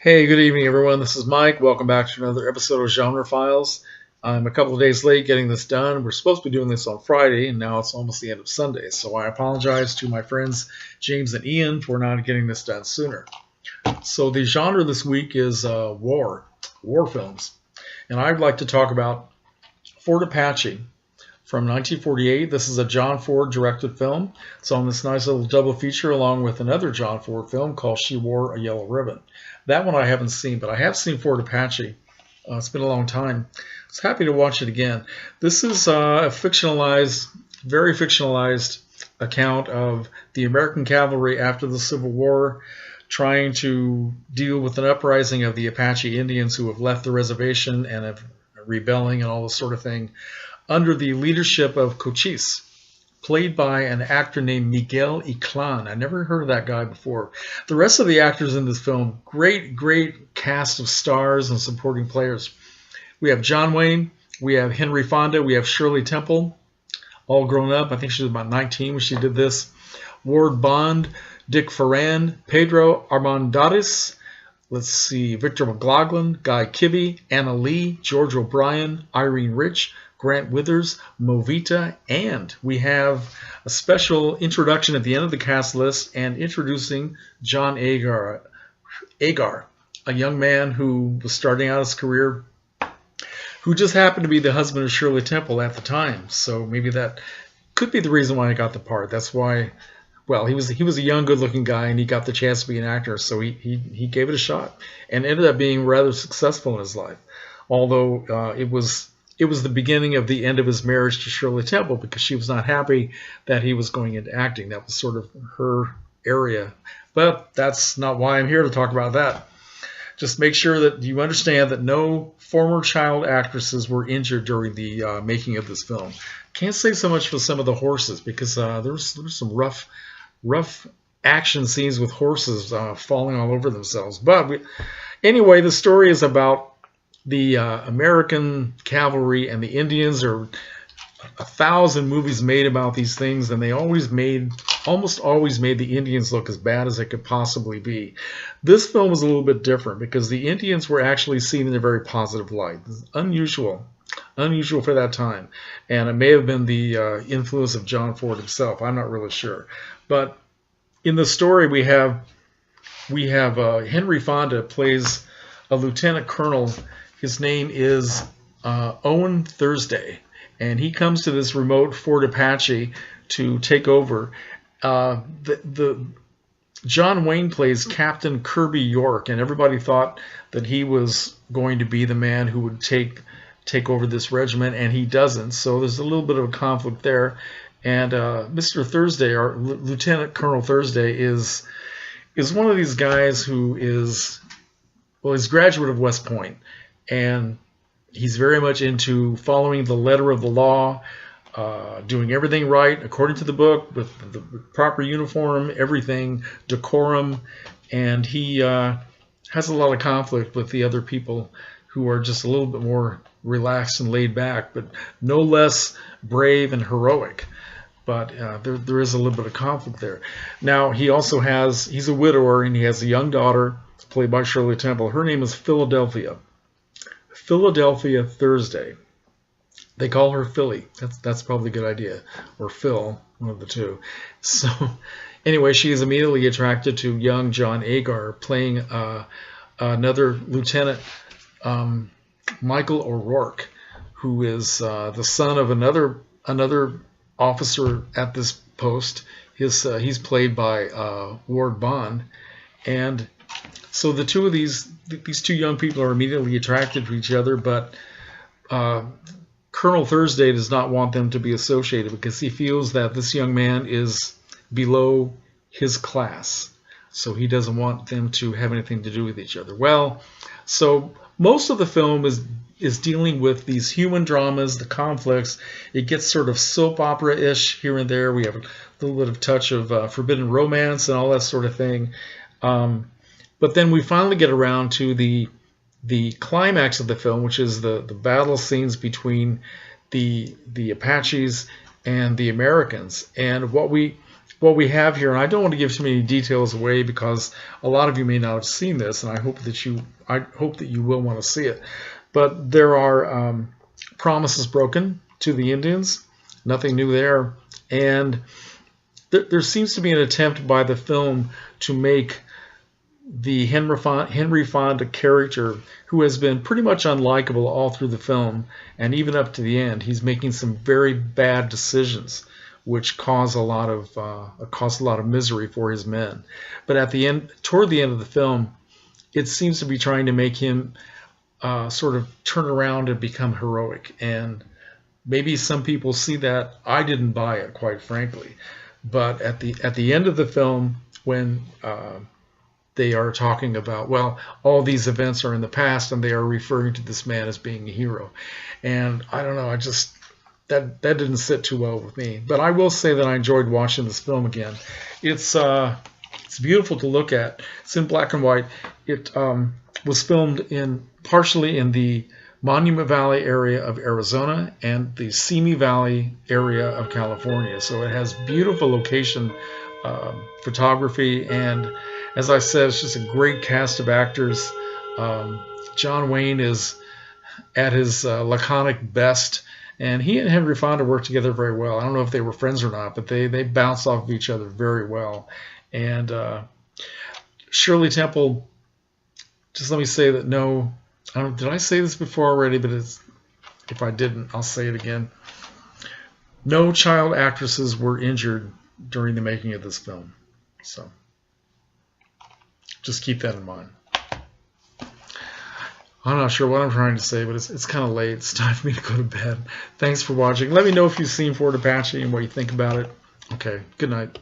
Hey, good evening, everyone. This is Mike. Welcome back to another episode of Genre Files. I'm a couple of days late getting this done. We're supposed to be doing this on Friday, and now it's almost the end of Sunday. So I apologize to my friends James and Ian for not getting this done sooner. So the genre this week is war films. And I'd like to talk about Fort Apache from 1948. This is a John Ford directed film. It's on this nice little double feature along with another John Ford film called She Wore a Yellow Ribbon. That one I haven't seen, but I have seen Fort Apache. It's been a long time. I was happy to watch it again. This is a fictionalized, very fictionalized account of the American cavalry after the Civil War trying to deal with an uprising of the Apache Indians who have left the reservation and have rebelling and all this sort of thing under the leadership of Cochise, played by an actor named Miguel Inclán. I never heard of that guy before. The rest of the actors in this film, great cast of stars and supporting players. We have John Wayne, we have Henry Fonda, we have Shirley Temple, all grown up. I think she was about 19 when she did this. Ward Bond, Dick Ferran, Pedro Armendariz, let's see, Victor McLaughlin, Guy Kibbe, Anna Lee, George O'Brien, Irene Rich, Grant Withers, Movita, and we have a special introduction at the end of the cast list and introducing John Agar, a young man who was starting out his career, who just happened to be the husband of Shirley Temple at the time. So maybe that could be the reason why he got the part. That's why, well, he was a young, good-looking guy, and he got the chance to be an actor, so he gave it a shot and ended up being rather successful in his life. Although it was the beginning of the end of his marriage to Shirley Temple because she was not happy that he was going into acting. That was sort of her area. But that's not why I'm here to talk about that. Just make sure that you understand that no former child actresses were injured during the making of this film. Can't say so much for some of the horses because there's some rough action scenes with horses falling all over themselves. But anyway, the story is about the American cavalry and the Indians. Are 1,000 movies made about these things, and they almost always made the Indians look as bad as they could possibly be. This film is a little bit different because the Indians were actually seen in a very positive light. Unusual for that time, and it may have been the influence of John Ford himself. I'm not really sure, but in the story we have Henry Fonda plays a lieutenant colonel. His name is Owen Thursday, and he comes to this remote Fort Apache to take over. John Wayne plays Captain Kirby York, and everybody thought that he was going to be the man who would take over this regiment, and he doesn't. So there's a little bit of a conflict there. And Mr. Thursday, or Lieutenant Colonel Thursday, is one of these guys who is, well, he's a graduate of West Point. And he's very much into following the letter of the law, doing everything right according to the book, with the proper uniform, everything, decorum. And he has a lot of conflict with the other people who are just a little bit more relaxed and laid back, but no less brave and heroic. But there is a little bit of conflict there. Now, he's a widower, and he has a young daughter played by Shirley Temple. Her name is Philadelphia Thursday. They call her Philly. That's probably a good idea. Or Phil, one of the two. So anyway, she is immediately attracted to young John Agar playing another lieutenant, Michael O'Rourke, who is the son of another officer at this post. He's played by Ward Bond. And so the two of these two young people are immediately attracted to each other, but Colonel Thursday does not want them to be associated because he feels that this young man is below his class. So he doesn't want them to have anything to do with each other. Well, so most of the film is dealing with these human dramas, the conflicts. It gets sort of soap opera-ish here and there. We have a little bit of touch of forbidden romance and all that sort of thing. But then we finally get around to the climax of the film, which is the battle scenes between the Apaches and the Americans. And what we what we have here, and I don't want to give too many details away because a lot of you may not have seen this, and I hope that you will want to see it. But there are promises broken to the Indians. Nothing new there, and there seems to be an attempt by the film to make the Henry Fonda character, who has been pretty much unlikable all through the film, and even up to the end, he's making some very bad decisions, which cause a lot of misery for his men. But at the end, toward the end of the film, it seems to be trying to make him sort of turn around and become heroic. And maybe some people see that. I didn't buy it, quite frankly. But at the end of the film, when they are talking about, well, all these events are in the past, and they are referring to this man as being a hero. And I don't know, that didn't sit too well with me. But I will say that I enjoyed watching this film again. It's beautiful to look at. It's in black and white. It was filmed partially in the Monument Valley area of Arizona and the Simi Valley area of California. So it has beautiful location photography, and as I said, it's just a great cast of actors. John Wayne is at his laconic best, and he and Henry Fonda worked together very well. I don't know if they were friends or not, but they bounce off of each other very well. And Shirley Temple, just let me say that did I say this before already? But if I didn't, I'll say it again. No child actresses were injured during the making of this film. So just keep that in mind. I'm not sure what I'm trying to say, but it's kind of late. It's time for me to go to bed. Thanks for watching. Let me know if you've seen Fort Apache and what you think about it. Okay, good night.